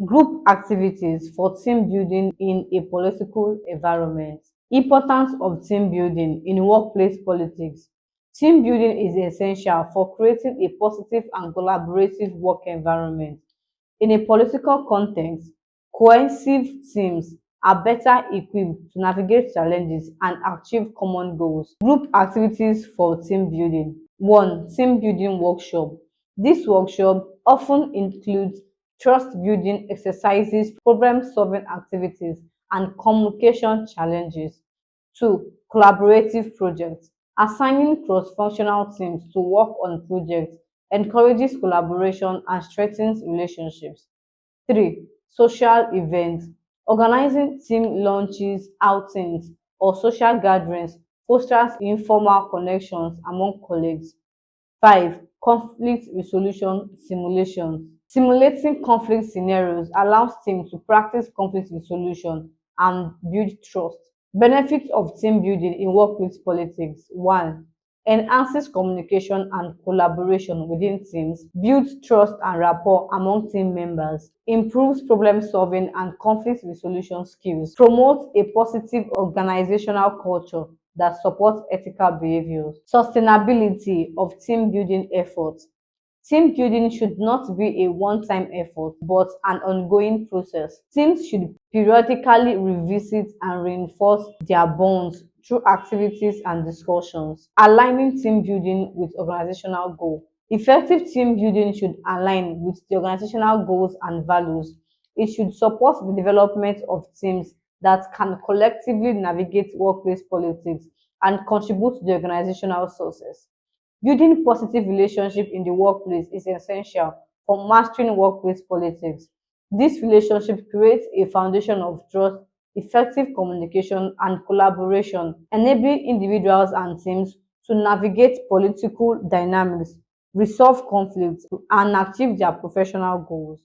Group activities for team building in a political environment. Importance of team building in workplace politics. Team building is essential for creating a positive and collaborative work environment. In a political context, cohesive teams are better equipped to navigate challenges and achieve common goals. Group activities for team building. 1. Team building workshop. This workshop often includes trust building exercises, problem solving activities, and communication challenges. 2. Collaborative projects. Assigning cross-functional teams to work on projects encourages collaboration and strengthens relationships. 3. Social events. Organizing team lunches, outings, or social gatherings fosters informal connections among colleagues. 5. Conflict resolution simulations. Simulating conflict scenarios allows teams to practice conflict resolution and build trust. Benefits of team building in workplace politics. 1. Enhances communication and collaboration within teams, builds trust and rapport among team members, improves problem solving and conflict resolution skills, promotes a positive organizational culture that supports ethical behaviors. Sustainability of team building efforts. Team building should not be a one-time effort, but an ongoing process. Teams should periodically revisit and reinforce their bonds through activities and discussions. Aligning team building with organizational goals. Effective team building should align with the organizational goals and values. It should support the development of teams that can collectively navigate workplace politics and contribute to the organizational success. Building positive relationship in the workplace is essential for mastering workplace politics. This relationship creates a foundation of trust, effective communication, and collaboration, enabling individuals and teams to navigate political dynamics, resolve conflicts, and achieve their professional goals.